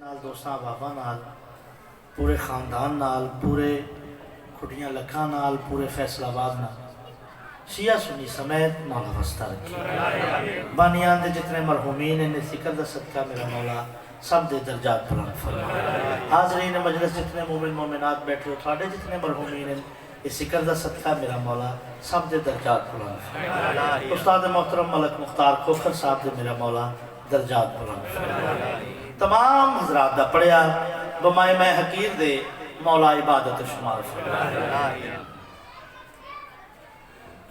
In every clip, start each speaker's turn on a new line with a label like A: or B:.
A: नाल दोस्तां बाबा नाल पूरे खानदान नाल पूरे खुटियां लखा नाल पूरे फैसलाबाद नाल शिया सुनी समेत मौला वस्ता रखी बानियान दे जितने मरहूमीन ने सिकर दा सदका मेरा मौला सब दे दर्जात बुलंद फरमा। हाज़रीन मजलिस जितने मोमिन मोमिनात बैठे हो थोड़े जितने मरहूमीन इस सिकर दा सदका मेरा मौला सब दे दर्जात बुलंद फरमा। उस्ताद मोहतरम मलक मुख्तार खोखर साहब दे मेरा मौला दर्जात बुलंद फरमा। तमाम हजरात दा पढ़िया बमाए मैं हकीर दे मौला इबादत शुमार फरमा।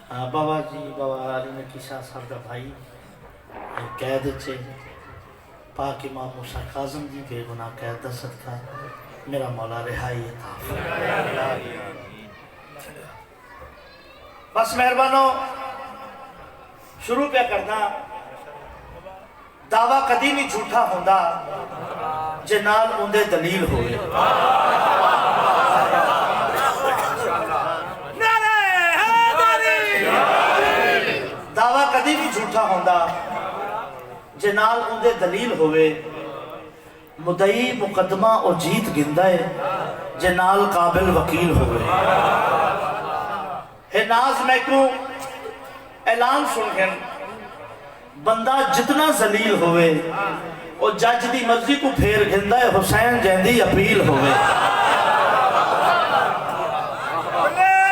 A: हाँ बाबा जी बाबा अली नकी शाह साहब का भाई कैद चे पाक इमाम मूसा काज़म जी बेगुनाह कैद दा सदका मेरा मौला रिहाई अता फरमाए। बस मेहरबानो शुरू पे करना दावा कदी नहीं झूठा होंदा जे नाल उंदे दलील होवे। दावा कदी भी झूठा होंदा जे नाल उंदे दलील होवे। मुदई मुकदमा और जीत गिंदा है जे नाल काबिल वकील होवे। हे नाज मैकू ऐलान सुन के बंदा जितना जलील होवे और जज दी मर्जी को फेर गिंदा है हुसैन जैंदी अपील होवे।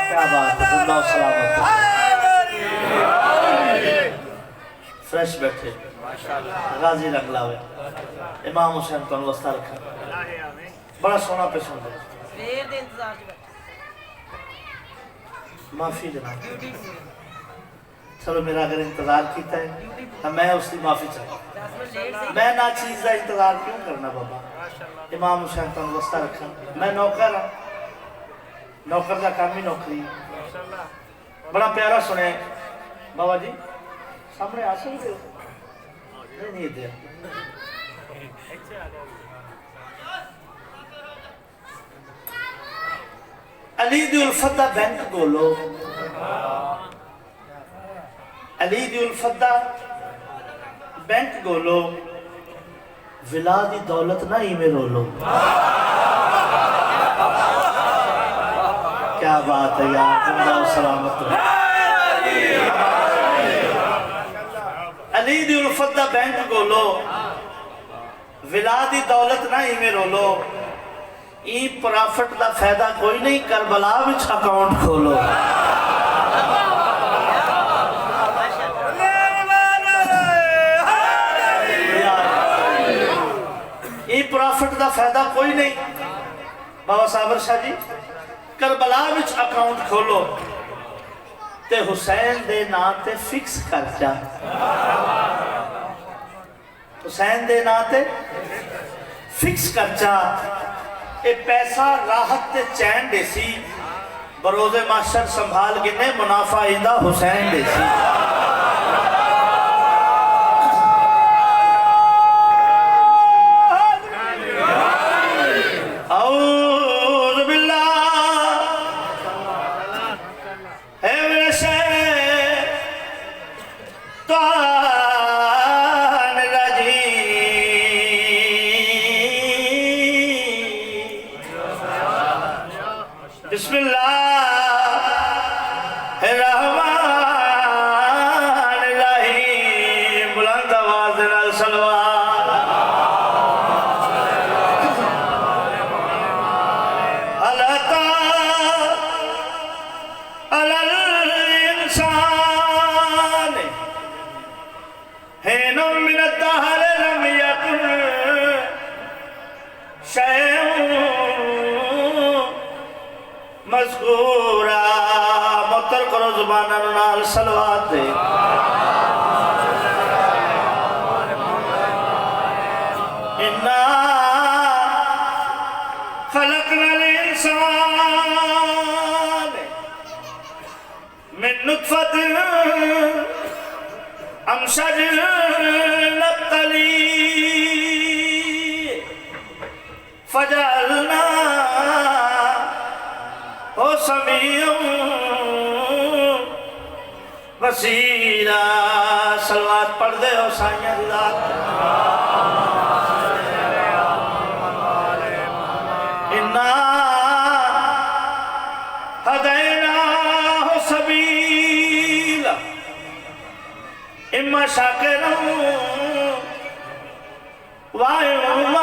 A: क्या बात है, अल्लाह सलामत फ्रेश बैठे गाजी रंग लावे इमाम हुसैन को वस्ता रखा बड़ा सोना पसंद है। माफी जनाब चलो मेरा अगर इंतजार किया है तो मैं उसकी माफी चाहता। मैं ना चीज का इंतजार क्यों करना बाबा। इमाम हुसैन को वस्ता रखा मैं नौकर हाँ नौकर का काम ही नौकरी। बड़ा प्यारा सुने बाबा जी सामने आ सकते हो नहीं दे अली दी उल्फत दा बैंक बोलो अली दी उल्फत दा बैंक गोलो विला दी दौलत ना इवें रोलो। क्या बात है यार अल्लाह सलामत अली दी उल्फत दा बैंक गोलो विला दी दौलत ना इवें रोलो। ई प्रॉफिट दा फायदा कोई नहीं करबला विच अकाउंट खोलो। ई प्रॉफिट दा फायदा कोई नहीं बाबा साबर Shah ji Karbala which account खोलो ते हुसैन दे नाम ते फिक्स खर्चा हुसैन दे नाम ते फिक्स खर्चा ए पैसा राहत ते चैन देसी बरोज़े माशर संभाल गिने मुनाफा इंदा हुसैन देसी। बिस्मिल्लाहिर्रहमानिर्रहीम बुलंद आवाज़ नाल सलवात अलता अलल इंसान हिन मिन दहर लम यकुन शैउन मज़कूरा मुत्तर करो ज़ुबान नाल सलवात दे। इन्ना खलक़नल इंसान मिन नुत्फ़तिन अमशजिन नब्तली फजअलना ओ समीउन बसीरा सलवात पढ़ दे हो साइयां दी रात इम्मा शाकिरम वायुमा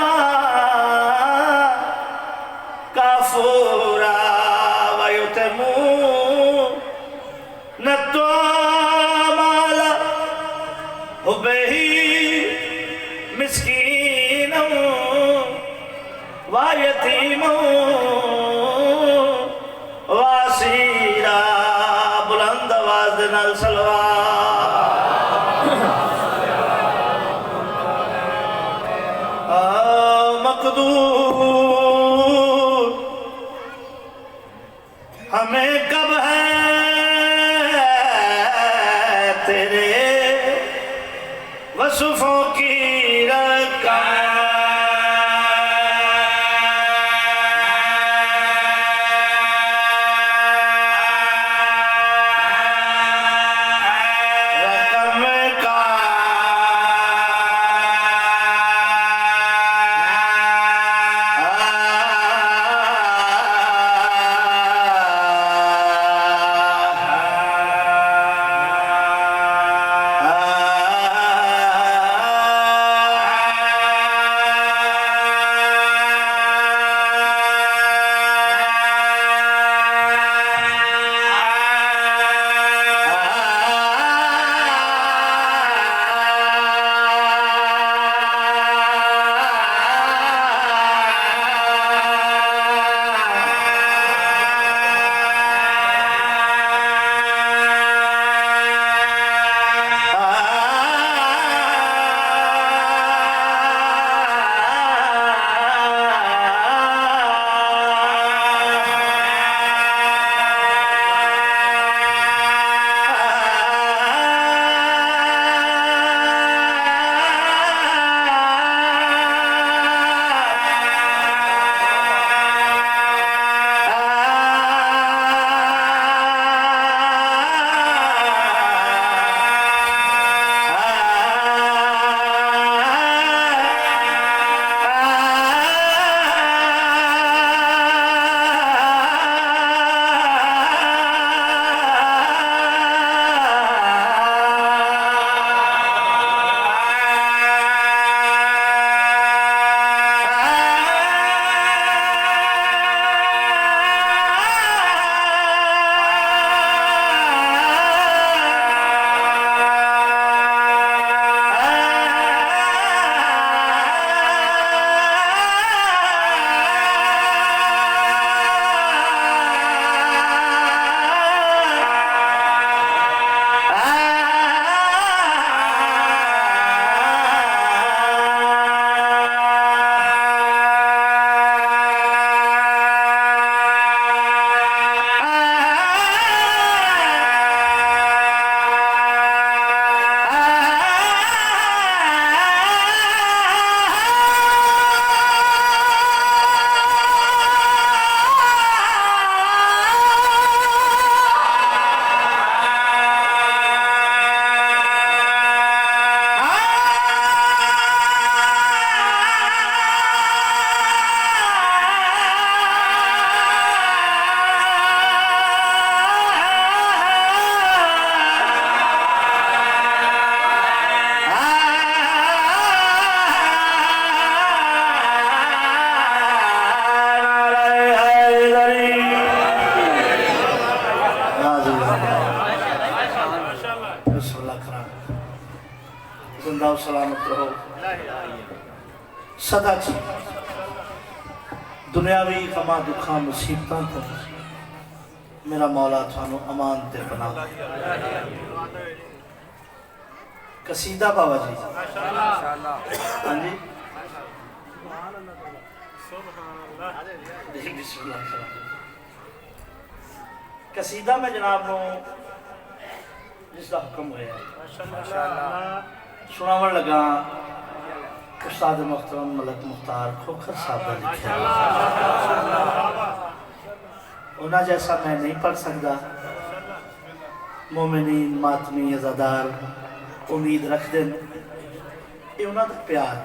A: काफूरा वयुतमू नत्वा माला हुबही मिस्कीनम वायतीमो वासीरा बुलंद आवाज दे नाल सलवात मकदूर हमें कब है तेरे वसुफों की सलामत रहो सदा जी दुनियावी कमा दुखा मुसीबतों तो मेरा मौला थानू अमान ते बना कसीदा बाबा जी हाँ जी कसीदा में जनाब नो जिसका हुक्म होया सुनावन लगा उस्ताद मुहतरम मलक मुख्तार खोखर साहब का लिखा उन्हें जैसा मैं नहीं पढ़ सकता मोमिनीन मातमी अज़ादार उम्मीद रख दें ये उन्होंने तक प्यार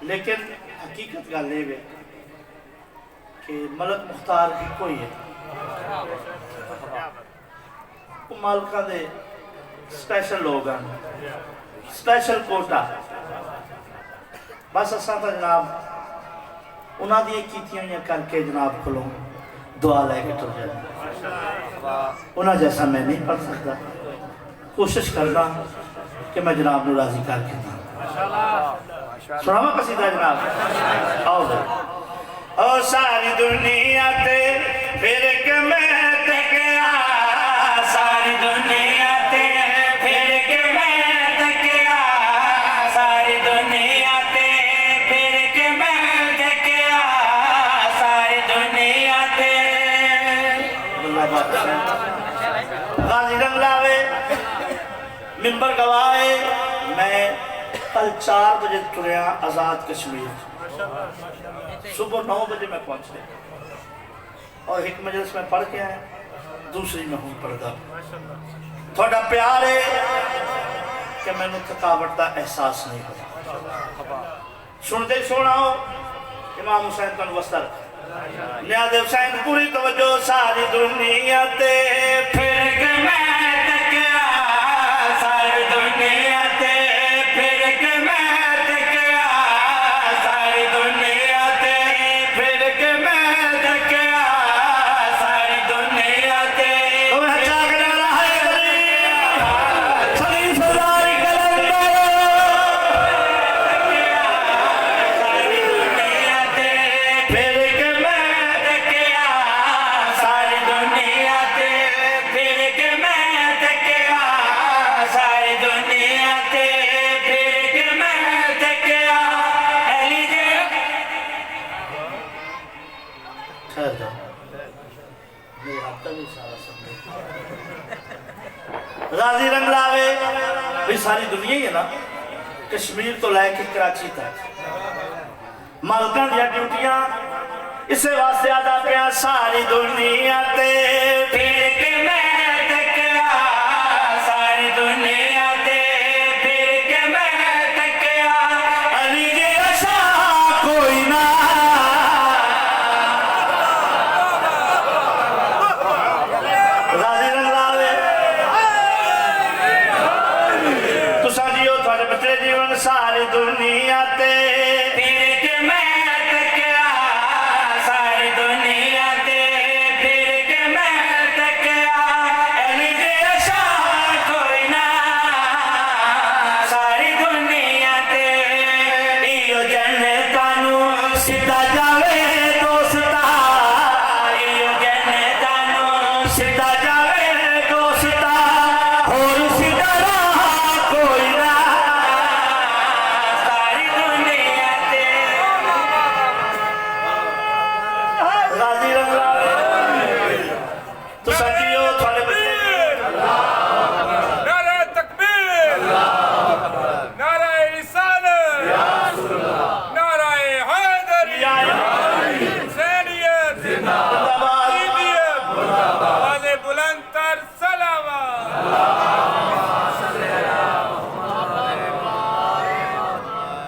A: लेकिन हकीकत गल ये कि मलक मुख्तार की कोई है मालका दे स्पेशल लोग हैं, स्पेशल कोटा। बस असा तो जनाब उन्होंने कीतियां हुई करके जनाब को दुआ लैके टुर जाए। उन्होंने जैसा मैं नहीं पढ़ सकता, कोशिश करना कि मैं जनाब को राजी करके सुनावा कसीदा जनाब। आओ ओ सारी दुनिया ते फिर के मैं ते गया, सारी दुनिया ते फिर के मैं ते गया, सारी दुनिया ते फिर के मैं ते गया, सारी दुनिया ते। गाजी रंग लावे मिंबर गवाए। मैं कल 4 बजे तुरया आज़ाद कश्मीर, सुबह 9 बजे मैं पहुंच गया और एक मजलिस में पढ़ के आया, दूसरी में हूँ पढ़ता। थोड़ा प्यार है कि मैंने थकावट का एहसास नहीं होता। सुनते सोना हो इमाम हुसैन का वस्तर न्याज़ हुसैन पूरी तवज्जो। सारी दुनिया ते फिर के मैं तकिया, सारी दुनिया ते फिर के मैं तकिया, सारी दुनिया ते फिर के मैं तकिया, सारी दुनिया ते। गाजी रंग लावे भाई सारी दुनिया ही है ना, कश्मीर तो लैके कराची तक मालकां दी ड्यूटियां इसे वास्ते आदा पिया। सारी दुनिया ते फिर के मैं तकिया, सारी दुनिया ते फिर के मैं तकिया, अली जे आशा कोई ना। सारी दुनिया ते फिर के मैं तकिया, सारी दुनिया ते फिर के मैं तकिया, अली जे आशा कोई ना। सारी दुनिया ते इयो जन्नतां नू सीधा जावे दोस्ता, इयो जन्नतां नू सीधा जावे दोस्ता, होर सीधा राह कोई ना।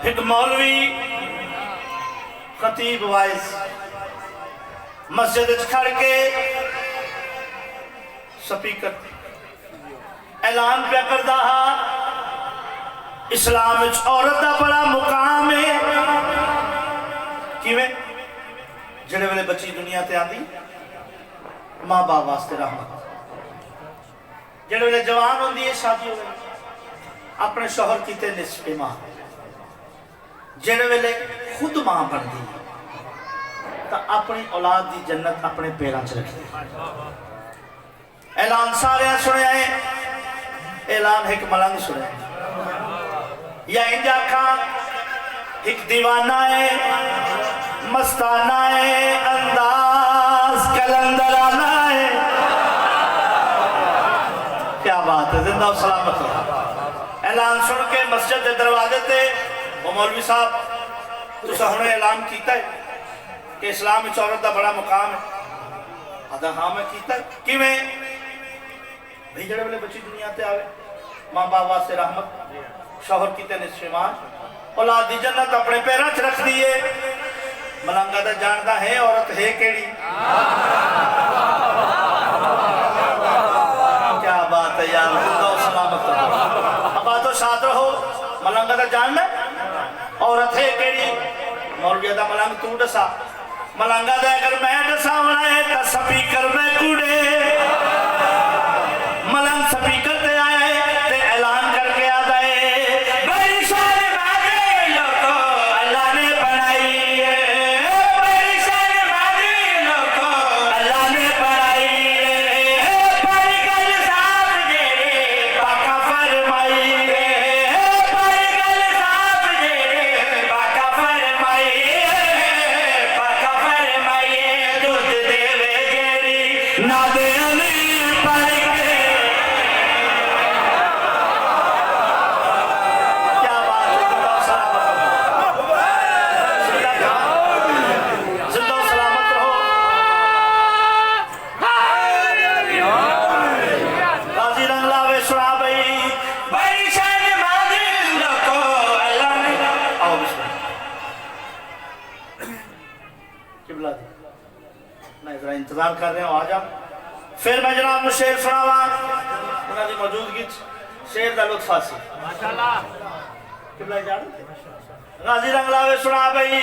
A: एक मौलवी खतीब वाइस मस्जिद खड़ के स्पीकर ऐलान पे करता हा, इस्लाम औरत का बड़ा मुकाम है। किवें जिहड़े वेले बच्ची दुनिया ते आती माँ बाप वास्ते रहमत, जिहड़े वेले जवान होंदी है शादी हो अपने शौहर कीते निस्फे मां, जिहड़े वेले खुद मां बनती तो अपनी औलाद की जन्नत अपने पैरों च रखती। ऐलान सारे सुनिया है, ऐलान एक मलंग सुने या इंजा खां एक दीवाना है, मस्ताना है, अंदाज कलंदराना है। क्या बात है, जिंदा सलामत हो। ऐलान सुन के मस्जिद के दरवाजे ते वो मौलवी साहब तुसा हुणे ऐलान कीता है कि इस्लाम में औरत का बड़ा मुकाम है। आदा हाँ मैं कीता किवें भाई जड़े वेले बच्ची दुनिया ते आवे माँ बाप वास्ते रहमत, शौहर कीते निस्फेमान, औलाद दी जन्नत अपने पैरों च रख दी है। मलंगा तो जानता है औरत है केड़ी। क्या बात है यार, सलामत। मलंग का जानना औरत है केड़ी मौलविया दा मलंग तू दसा मलंगा दा अगर मैं दसावना है तो स्पीकर में कूड़े मलंग स्पीकर ते आए ते ऐलान करके आता है बड़ी शान बादे लोगों अल्लाह ने बनाई है बड़ी शान बादे लोगों अल्लाह ने बनाई है बड़ी गल साफ जेरे बाका फरमाई है बड़ी गल साफ जेरे बाका फरमाई बाका फरमाई दूध देवे जेरी ना दे अली पढ़ के क्या बात है जिंदा सलामत रहो गाजी रंग लावे सुना भाई बड़ी शान मादी लोगो अल्लाह ने आओ बिस्मिल्लाह किबला दी मैं जरा इंतजार कर रहे हो आ जाओ फिर मैं जनाब नु शेर सुनावा उन्हां दी मौजूदगी शेर दा लुत्फ हासिल माशाअल्लाह किबला जान गाजी रंग लावे सुना भाई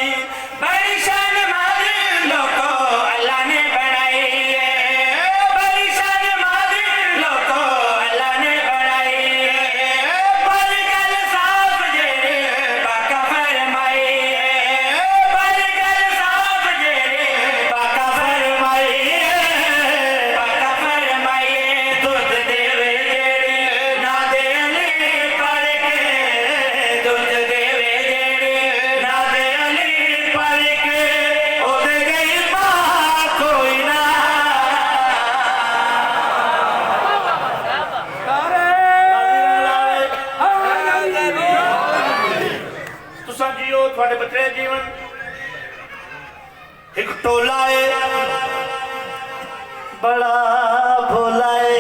A: बड़ी शान मादी लोगो अल्लाह ने बनाई है बड़ी शान मादी लोगो अल्लाह ने बनाई है बड़ी गल साफ जेरे बाका फरमाई है बड़ी गल साफ जेरे बाका फरमाई बाका फरमाई दूध देवे जेरे ना दे अली पढ़ के दूध देवे जेरे ना दे अली पढ़ के ओदे गई मां कोई ना तुसा जियो थोड़े बच्चे जीवन एक टोला है बड़ा भोला है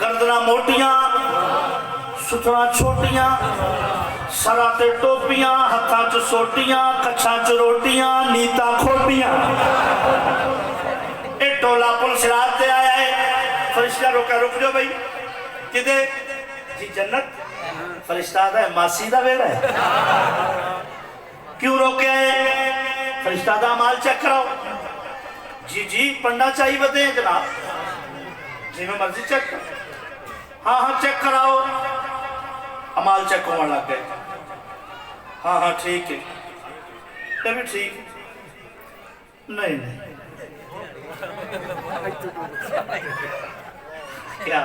A: गर्दना मोटियां सुथरा छोटियां सरा ते टोपियां हथा च सोटियां कच्छा च रोटियां नीता खोटियां ए टोला पुलिस रात ते आया है फरिश्ता रोका रुक जाओ भाई किदे जी जन्नत फरिश्ता दा है मासी दा वेड़ा है क्यों रोके आए फरिश्ता दा माल चेक कराओ जी जी पढ़ना चाहिए बते जनाब जिन्हें मर्जी चेक करो हाँ हाँ चेक कराओ अमाल चेक होने लग गए हाँ हाँ ठीक है ये भी ठीक है नहीं नहीं क्या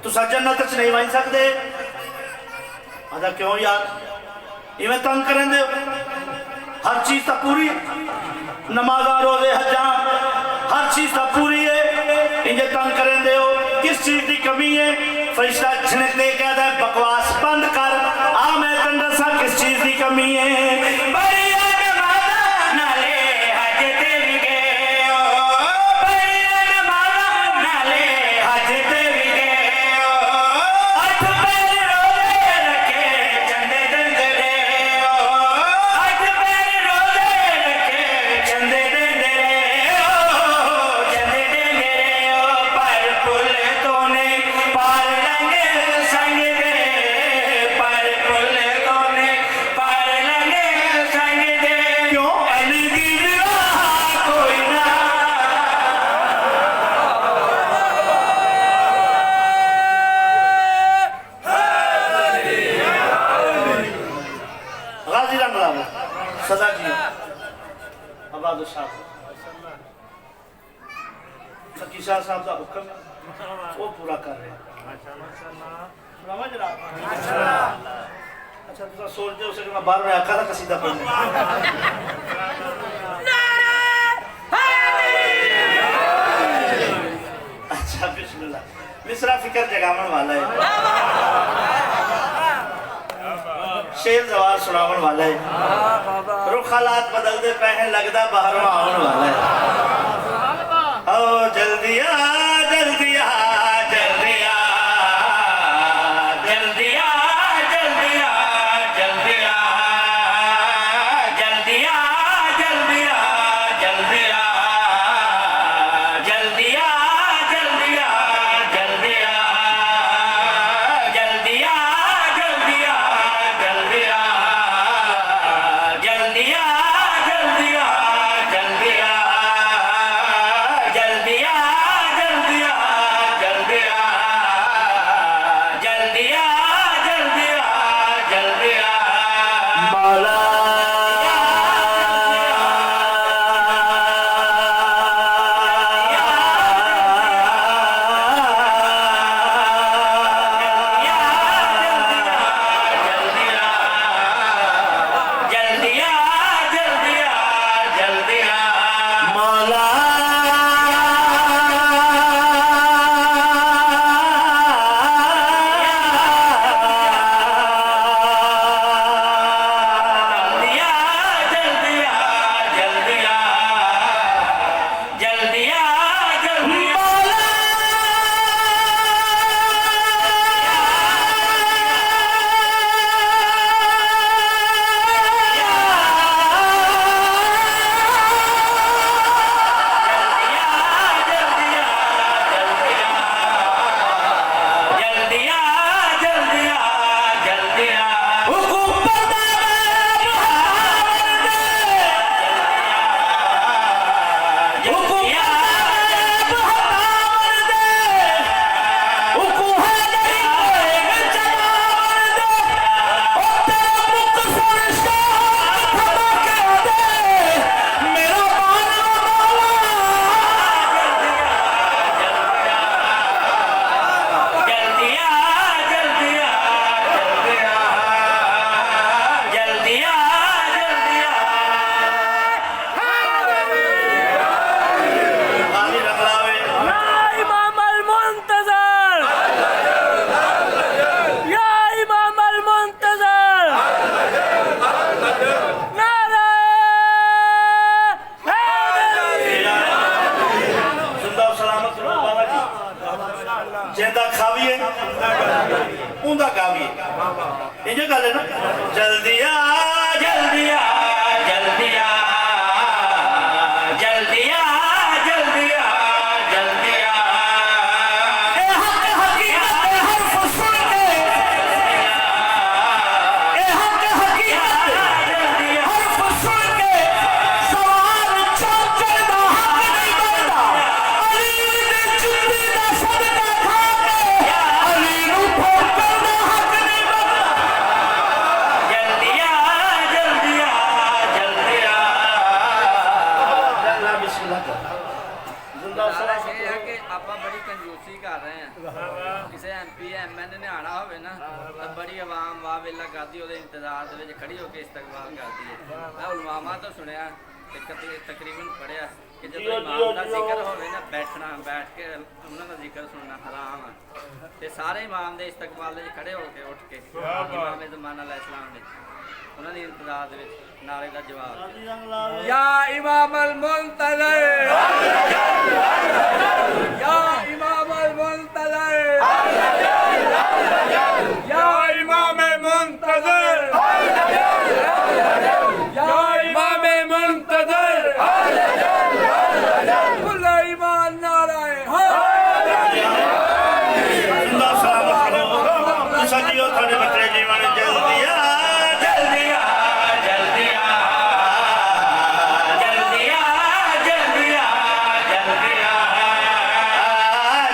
A: तुसा जन्नत च नहीं बन सकते आदा क्यों यार इवें तंग करें दे हर चीज तो पूरी है नमाजा रोजे हजा हर चीज तो पूरी है इंजे तंग करें दे हो किस चीज की कमी है फरिश्ता झिनक दे कहता है बकवास बंद कर आ मैं तन दसा किस चीज की कमी है भैया नमाजा नाले हज ते भी गए ओ भैया नमाजा नाले हज ते भी गए ओ अठ पैर रोजे रखे चंदे दंदे रे ओ अठ पैर रोजे रखे चंदे दंदे रे ओ चंदे दंदे रे ओ पर पुल तो ने पार लंगे संग दे पर पुल तो ने पार लंगे संग दे क्यों अली दी विवाह कोई ना गाजी रंग लाओ सदा जी आबाद साहब फकीर साहब का हुक्म है वो पूरा कर रहे हैं समझ रहा अच्छा तुसा सोच दे उसे कि मैं बाहर में आका था कसीदा पढ़ने अच्छा बिस्मिल्लाह मिसरा फिकर जगावन वाला है शेर जवाब सुनावन वाला है रुख हालात बदलते पे हैं लगता बाहरों आवन वाला है ओ जल्दी आ जल्दी आ जल्दी आ जल्दी आ जल्दी आ जल्दी आ जल्दी आ जल्दी आ जल्दी आ जल्दी आ उनका गावी इंज गल है ना जल्दी आ जल्दी आ जल्दी आ जल्दी आ जल्दी आ जल्दी आ ए हक हकीकत हर्फ सुन के ए हक हकीकत जल्दी हर्फ सुन के सवाल चौचर दा हक नहीं बनदा अली दे चुंदी दा सदका खा के अली नू ठोकर दा हक नहीं बनदा जल्दी आ जल्दी आ जल्दी आ अल्लाह बिस्मिल्लाह कर
B: सारा ये है कि ਆਪਾਂ बड़ी कंजूसी कर रहे हैं किसी MP MN ने आना होवे ना तो बड़ी आवाम वाह वेला करदी ਉਹਦੇ इंतजार ਦੇ ਵਿੱਚ ਖੜੀ ਹੋ ਕੇ इस्तकबाल करदी है मैं उलमामा तो सुनया तकरीबन पढ़िया कि जब इमाम का जिक्र होवे ना बैठना बैठ के ਉਹਨਾਂ ਦਾ ਜ਼ਿਕਰ ਸੁਣਨਾ ਹਰਾਮ ਹੈ ਤੇ ਸਾਰੇ ਇਮਾਮ ਦੇ इस्तकबाल ਦੇ ਖੜੇ ਹੋ ਕੇ ਉੱਠ ਕੇ ਇਮਾਮ ਜ਼ਮਾਨਾ अलैहिस्सलाम ने ਉਹਨਾਂ ਦੀ इंतजार ਦੇ ਵਿੱਚ नारे का जवाब या इमाम अल मुंतज़र या इमाम अल मुंतज़र या इमाम मुंतज़र या इमाम मुंतज़र कुल ईमान नाराए
A: जिंदा सलामत करो सजियो थारे बच्चे जीवन जल्दी आ जल्दी आ जल्दी आ जल्दी आ जल्दी आ जल्दी आ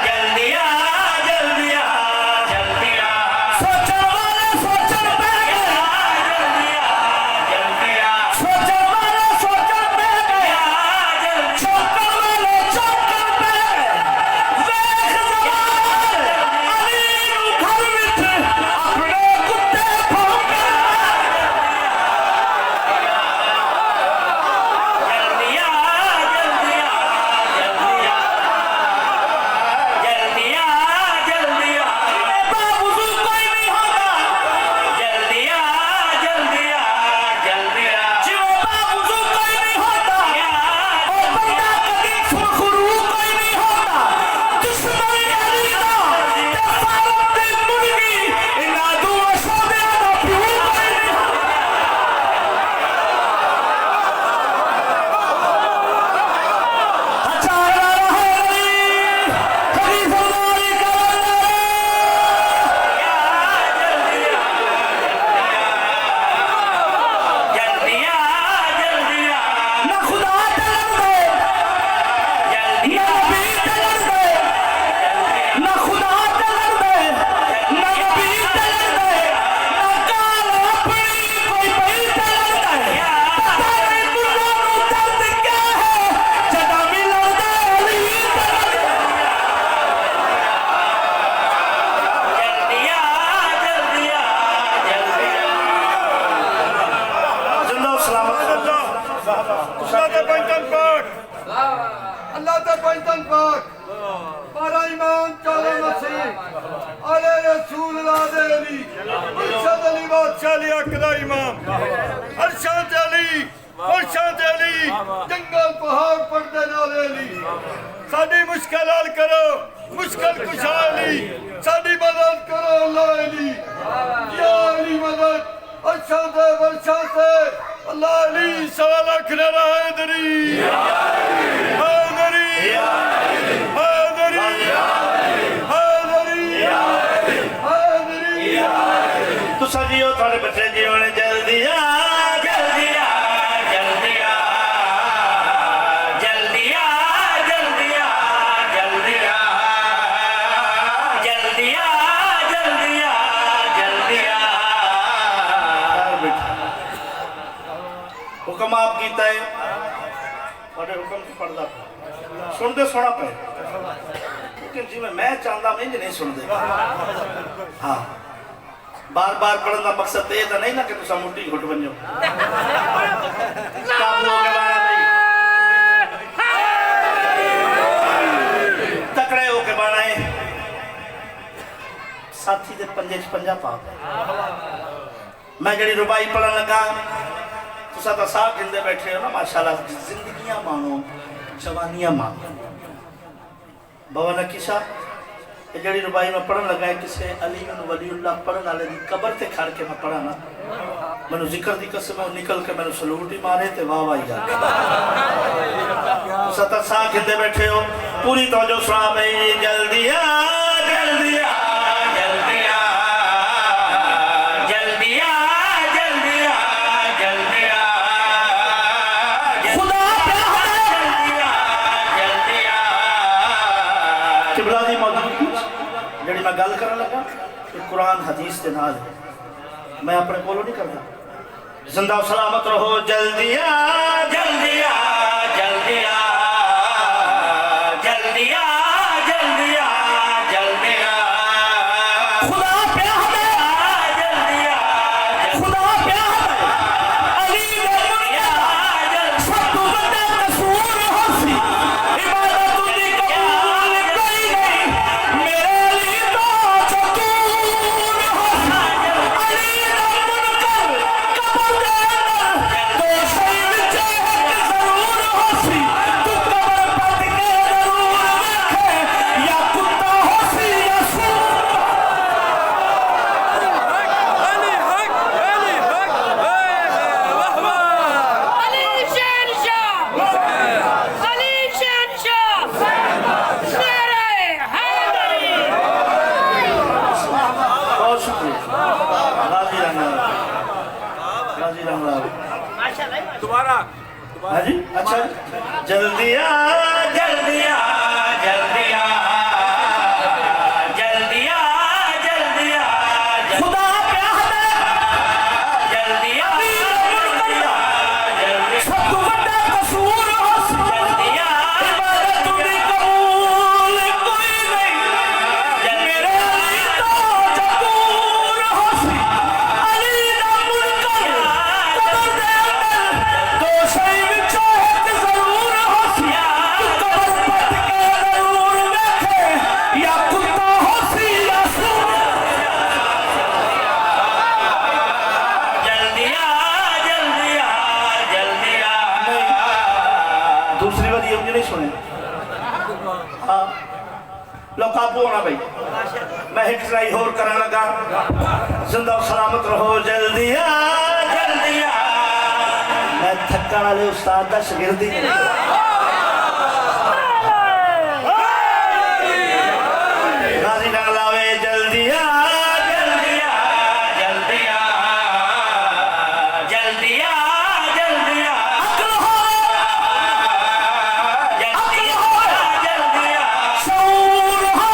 A: जल्दी आ जल्दी आ जल्दी आ सोचो वाले सोचो पे गया जल्दी आ जल्दी आ सोचो वाले सोचो पे गया जल्दी चौकर वाले चौकर पे देख जवान अली नू घर विच अपने कुत्ते भौंके जल्दी आ जल्दी आ जल्दी आ जल्दी आ जल्दी आ बावजू कोई नहीं होता जल्दी आ जल्दी आ जल्दी आ जो बावजू कोई नहीं होता और बंदा कभी सुरखरू कोई नहीं होता दुश्मन अली दा ते फारूक दी मुर्गी इना दो सौदे दा प्यू कोई नहीं हचारा रहे कभी फरमाई जल्दी आ जल्दी आ ना खुदा तलब दे जल्दी आ नबी तलब दे ना खुदा तलब दे ना नबी तलब दे ना काल अपनी कोई भाई तलब दे पता नहीं मुल्ला नू दर्द क्या है जदा मिलन दे अली तलब दे जल्दी आ जल्दी आ जल्दी आ जिंदा सलामत
C: अल्लाह ते पंचन पाक अल्लाह ते पंचन पाक बारा ईमान चले मसीह अले रसूल लादे अली मुर्शद अली बादशाह अली अकदा इमाम अरशद अली फरशद अली जंगल पहाड़ पर्दे नाले अली साडी मुश्किल हल करो मुश्किल कुशा अली साडी मदद करो अल्लाह अली या अली मदद अरशद फरशद अल्लाह अली सवा लाख नारा हैदरी हैदरी हैदरी हैदरी हैदरी
A: तुसा जियो थारे बच्चे जीवन जल्दी आ जल्दी आ जल्दी आ जल्दी आ जल्दी आ जल्दी आ जल्दी आ जल्दी आ जल्दी आ हुक्म आप कीता है थोड़े हुक्म की पढ़दा सुनते सोना पे लेकिन जिवें मैं चाहता मैं नहीं सुनते हाँ बार बार पढ़ने का मकसद ये तो नहीं ना कि तुम मुट्ठी घुट बन जाओ काबू हो के बाना नहीं तकड़े हो के बाना है साथी दे पंजे च पंजा पा मैं जड़ी रुबाई पढ़न लगा तुसा तो साथ गिनते बैठे हो ना माशाल्लाह जिंदगियां मानो जवानियां मानो बाबा नकी साहब ये जड़ी रुबाई में पढ़न लगा है किसी अली वलीउल्लाह पढ़न वाले की कबर से खड़ के मैं पढ़ा ना मैंने जिक्र की कसम निकल के मैंने सलूट ही मारे तो वाह वाह यार सतर सा खिंदे बैठे हो पूरी तवज्जो सुना भाई जल्दी आ जल्दी आ जल्दी आ जल्दी आ जल्दी आ जल्दी आ खुदा जल्दी आ जल्दी आ किबला दी मौजूदगी जड़ी मैं गल करन लगा कि कुरान हदीस के नाल मैं अपने कोलों नहीं करता जिंदा सलामत रहो जल्दी आ जल्दी आ जल्दी आ जल्दी आ जल्दी आ जल्दी आ खुदा प्यार है जल्दी आ खुदा प्यार है अली ने दुनिया सब तो बड़ा कसूर हंसी इबादत दी कबूल कोई नहीं मेरे लिए तो सकून हंसी अली ने मुनकर कबर दे तो सही विच जरूर हंसी तू कबर पट के जरूर देखे या कुत्ता हंसी या सूर
D: Ali Şenşah! Ali Şenşah! Nereye? Haydi!
A: बहुत शुक्रिया राजी रहना
D: Maşallah.
C: दोबारा
A: हाँ जी अच्छा जल्दी आ जल्दी आ जल्दी आ जल्दी आ जल्दी आ खुदा प्यार है जल्दी आ जल्दी सब तो बड़ा कसूर हंस जल्दी आ इबादत दी कबूल कोई नहीं मेरे लिए तो जकूर हंसी अली दा मुनकर कबर दे तो सही विच एक जरूर हंसी तू कबर पट के जरूर देखे या कुत्ता हंसी या सूर जल्दी आ जल्दी आ जल्दी आ दूसरी बार ये मुझे नहीं सुने हाँ लो काबू होना भाई मैं एक ट्राई और करने लगा जिंदा और सलामत रहो जल्दी आ जल्दी आ मैं थकन वाले उस्ताद का शागिर्द ही नहीं गाजी ना लावे जल्दी आ जल्दी आ जल्दी आ जल्दी आ जल्दी आ अक्ल हो जल्दी आ जल्दी आ शऊर हो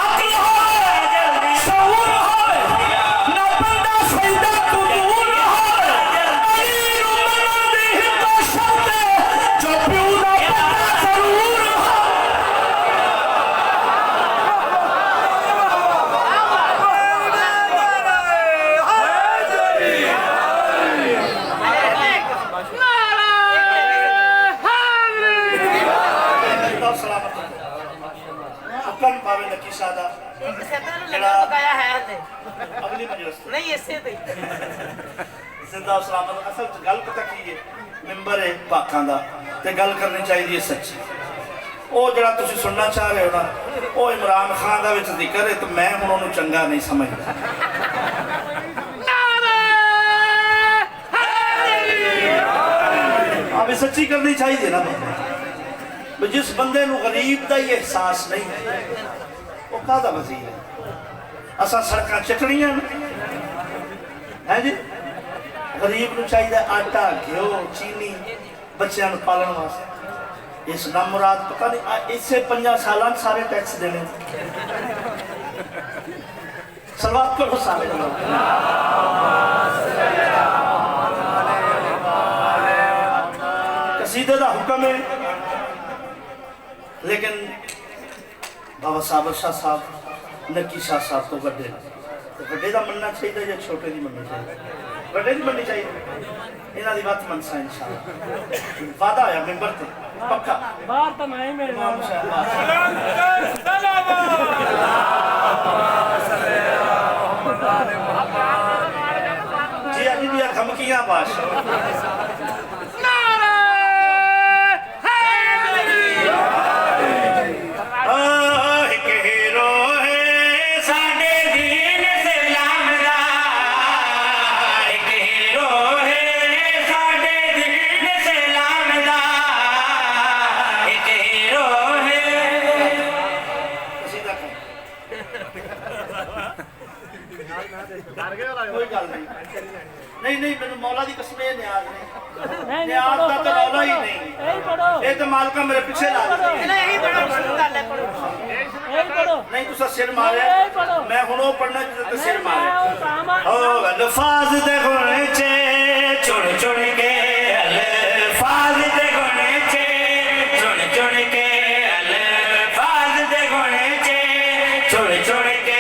A: अक्ल हो जल्दी शऊर हो ना बंदा सजदा कबूल हो अली उमर दी तो शर्त जो प्यू दा पता जरूर हो जिंदा सलामत हुक्म पावे नकी सादा अगली मजलिस
D: नहीं इससे तो
A: जिंदा सलामत असल च गल पता की है मिंबर है पाकां दा ते गल करनी चाहिए सच्ची ਉਹ ਜਿਹੜਾ ਤੁਸੀਂ ਸੁਣਨਾ ਚਾਹ ਰਹੇ ਹੋ ਨਾ ਉਹ ਇਮਰਾਨ ਖਾਨ ਦਾ ਵਿੱਚ ਜ਼ਿਕਰ ਹੈ ਤੇ ਮੈਂ ਹੁਣ ਉਹਨੂੰ ਚੰਗਾ ਨਹੀਂ ਸਮਝਦਾ अब सच्ची करनी चाहिए ना बंदे जिस बंदे नु गरीब का ही एहसास नहीं वो काहदा वजीर है असा सड़क चटनियां है जी गरीब नु चाहिए आटा घ्यो चीनी बच्चों को पालन वास्ते इस नाम मुराद पता नहीं इससे 5 साल सारे टैक्स देने सलवात करो सारे कसीदे का हुक्म है लेकिन बाबा साबर शाह साहब नकी शाह साहब तो बड़े बड़े का मनना चाहिए या छोटे की मननी चाहिए बड़े की मननी चाहिए इन्हों की बात मनसा इंशाअल्लाह वादा होया मेंबर से पक्का
D: बाहर तो मैं ही मेरे
A: जी अभी भी धमकियां बादशाह कोई गल नहीं नहीं नहीं मैंने मौला दी कसम ये न्याज नहीं
D: नहीं
A: न्याज दा तो रौला ही नहीं
D: यही पढ़ो
A: ये तो मालका मेरे पीछे ला दी
D: यही पढ़ो
A: नहीं तुसा सिर मारे
D: यही पढ़ो
A: मैं हुण ओ पढ़ना ते सिर मारे
D: मैं काम
A: ओ अल्फाज दे गुण चे चुन चुन के अल्फाज दे गुण चे चुन चुन के अल्फाज दे गुण चे चुन चुन के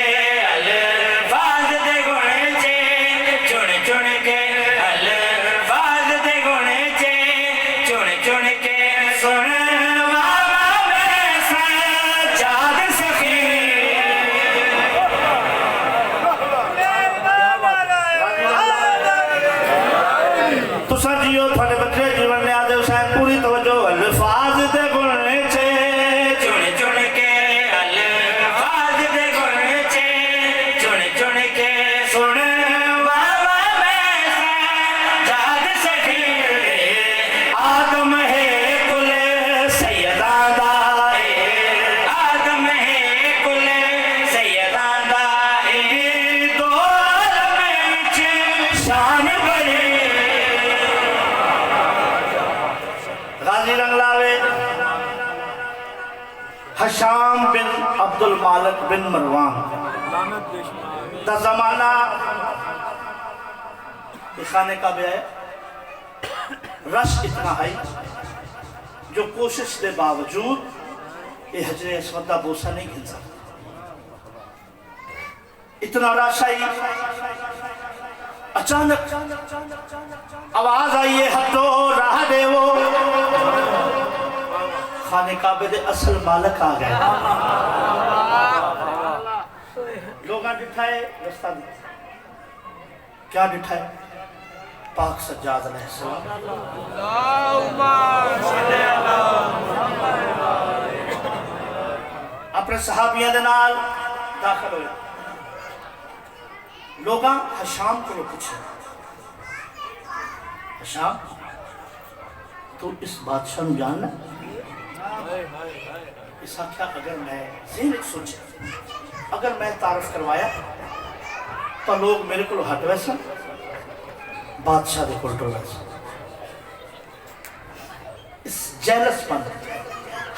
A: अल्फाज दे गुण चे चुन चुन के अल्फाज दे गुण चे चुन चुन के सुन वाला मैं सजाद सखी तुसा जियो थोड़े बच्चे जीवन में आदे हुसैन पूरी तवज्जो अल्फाज दे गुण चे चुन चुन के अल्फाज दे गुण चे चुन चुन के सुन वाला मैं सजाद सखी आदम है कुल सैयदा दा आदम है कुल सैयदा दा दो आलम विच शान बड़ी गाजी रंगलावे हशाम बिन अब्दुल मालिक बिन मरवान दा जमाना खाने का भी है रश इतना है जो कोशिश के बावजूद ये हजरे अस्वद का बोसा नहीं गिन सकता इतना रश आई अचानक आवाज आई है हटो राह देवो खाने काबे दे असल मालक आ गए लोग डिठा है रास्ता क्या डिठा है पाक सज्जाद अलैहिस्सलाम अपने सहाबियों के नाल दाखिल हुए लोग हशाम को पूछे हशाम तू इस बादशाह को जानना इस आख्या अगर मैं सोचे अगर मैं तारफ करवाया तो लोग मेरे को हट वैसा बादशाह के कोल टोल वैसा इस जेलसपन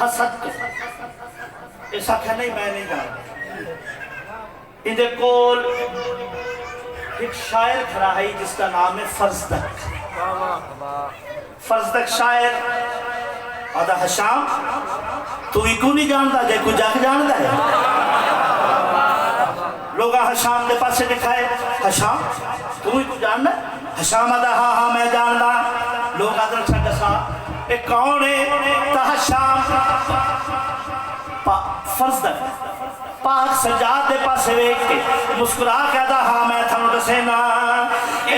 A: हसद को इस आख्या नहीं मैं नहीं जानता इनके कोल एक शायर खड़ा है जिसका नाम है फर्जदक फर्जदक शायर आदा हशाम तू ही क्यों नहीं जानता जे कोई जग जानता है लोग हशाम के पासे दिखाए हशाम तू ही कुछ जानना हशाम आदा हाँ हाँ मैं जानना लोग आदर अच्छा दसा ये कौन है ता हशाम फर्जदक पाक सजाद दे पासे वेख के मुस्कुरा कहता हाँ मैं थानू दसेना ए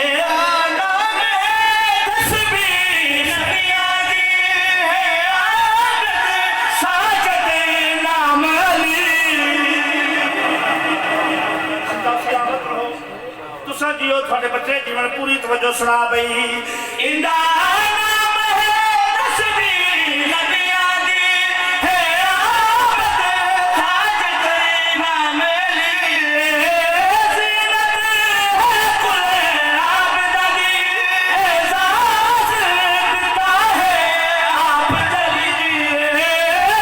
A: जियो थोड़े बच्चे जीवन पूरी तवज्जो सुना बई इंदा नाम है तस्बीह नबिया दी है आबद हाजत इमाम अली ज़ीनत है कुल आबद दी एजाज बिता है आप जली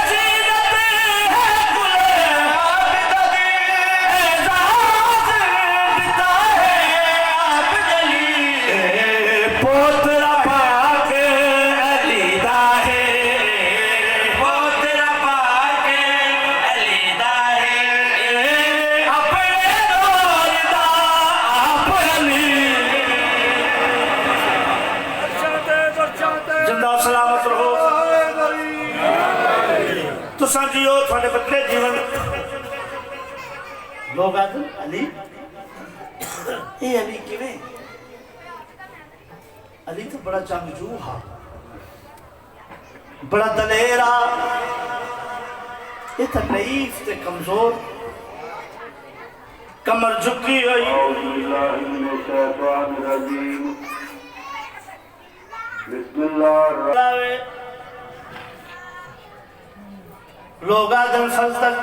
A: ज़ीनत है कुल आबद दी एजाज बिता है पोतरा पाक अली दा है पोतरा पाक अली दा है अपने दौर दा आप अली जिंदा सलामत रहो तुसा जियो थोड़े बच्चे जीवन लोग आदि अली ये अली किवें अली तो बड़ा जंगजू हा बड़ा दलेरा ये तो नईफ ते कमजोर कमर झुकी हुई लोग आदम फजदक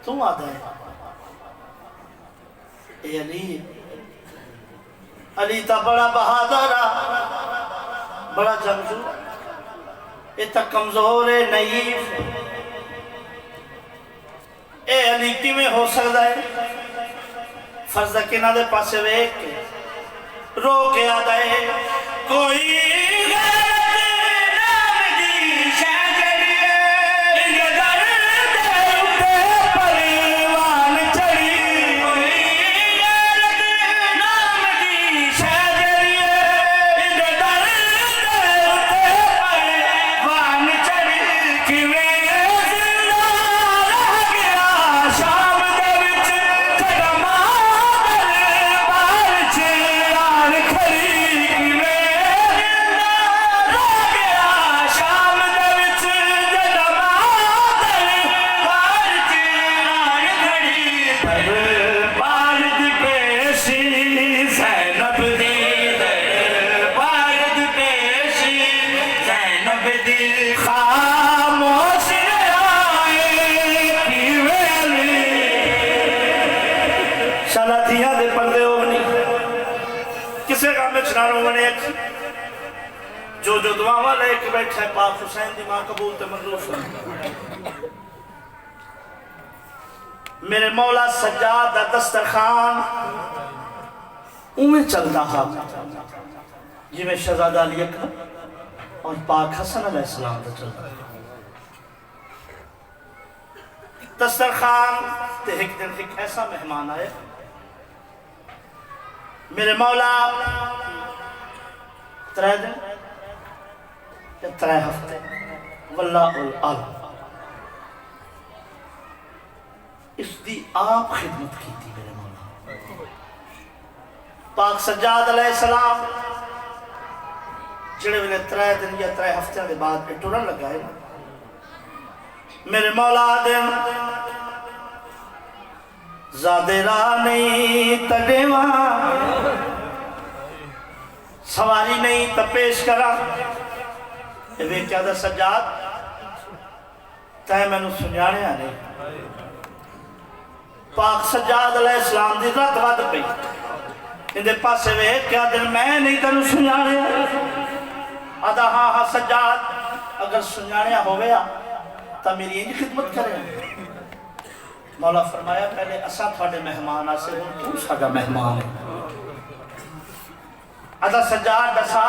A: तू आदा है ए अली अली तो बड़ा बहादुर आ बड़ा जंगजू ये तो कमजोर है नईफ ए अली किवें हो सकता है फर्ज किना दे पासे वेख के रो के आदा है कोई जो जो दुआवा लेके बैठा है पाक हुसैन दी मां कबूल ते मंजूर फरमा मेरे मौला सज्जाद दा दस्तरखान उमें चलता हा जिवें शहजादा अली अकबर और पाक हसन अलैहिस्सलाम दा चलता दस्तरखान ते एक दिन एक ऐसा मेहमान आया मेरे मौला 3 दिन या 3 हफ्ते वल्लाहुल आलम इसकी आप खिदमत की थी मेरे मौला पाक सज्जाद अलैहिस्सलाम जिहड़े वेले 3 दिन या 3 हफ्ते के बाद टुरन लगा है मेरे मौला दिन ज़ादे राह नहीं तडेवा सवारी नहीं तो पेश करा वे क्या दा सज्जाद तै मैनू सुनिया नहीं पाक सज्जाद अलैहिस्सलाम दी रत वध पई इहदे पासे वे क्या दिन मैं नहीं तेनू सुनिया आदा हाँ हाँ सज्जाद अगर सुनिया होवेया तो मेरी इंज खिदमत करे मौला फरमाया पहले असा थोड़े मेहमान आसे हुण तू साडा मेहमान है अदा सज्जाद दसा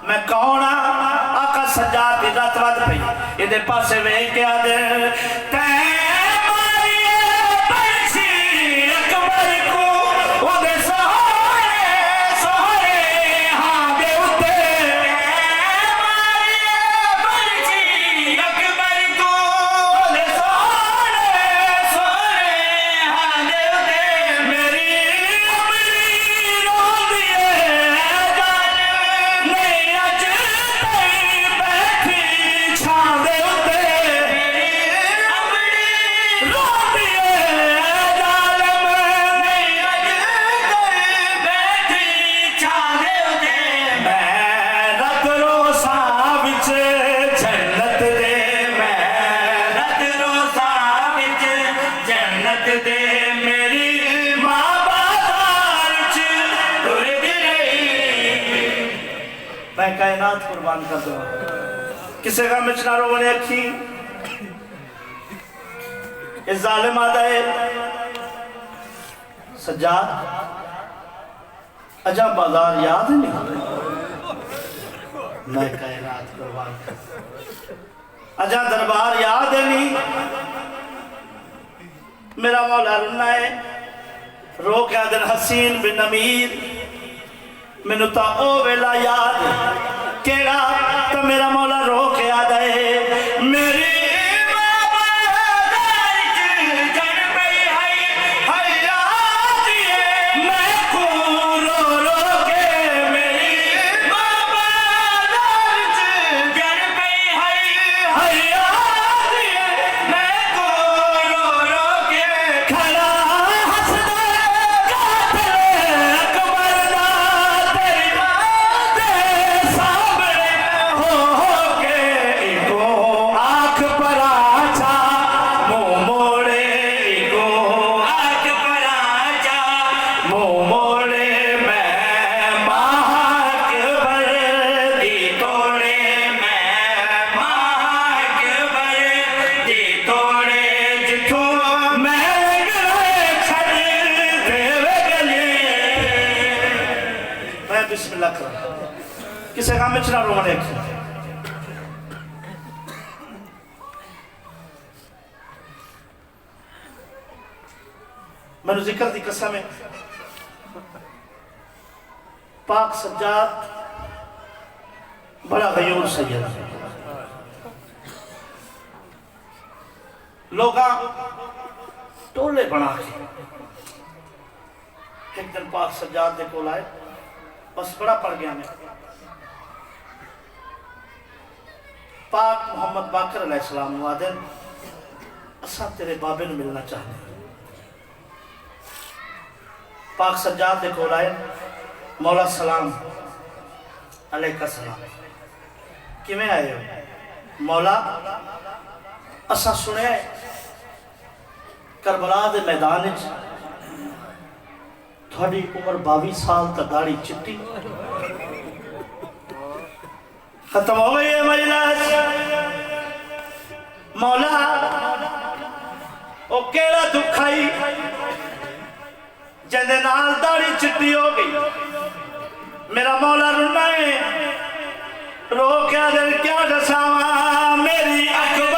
A: मैं कौन आका सज्जाद दी रत वध पई इहदे पासे वेख के आदे तै कायनात कुर्बान कर दो किसे का मिचनारो बने अखी इस जालिम आदाए सज्जाद अजा बाजार याद नहीं मैं कायनात कुर्बान कर अजा दरबार याद नहीं मेरा मौला रुन्ना है रो क्या दिन हसीन बिन अमीर मैनू तो ओ वेला याद केड़ा तो मेरा मौला रो के याद है मेरी go बिस्मिल्लाह कर किसी काम में चला रोने मैंने जिक्र दी कसम है पाक सज्जाद बड़ा गयूर सैयद लोग टोले बना के एक दिन पाक सज्जाद दे कोल आए बस बड़ा पड़ गया मैं पाक मोहम्मद बाकर अलैहिस्सलाम वादन असा तेरे बाबे ने मिलना चाहते पाक सज्जाद दे कोल आए मौला सलाम अलैका सलाम किवें आए हो मौला असा सुने करबला दे मैदान थोड़ी उम्र 22 साल तक दाढ़ी चिट्टी खत्म हो गई है मजलिस मौला ओ केड़ा दुख आई जिंदे नाल दाढ़ी चिट्टी हो गई मेरा मौला रुना है रो क्या दिल क्या दसावा मेरी अख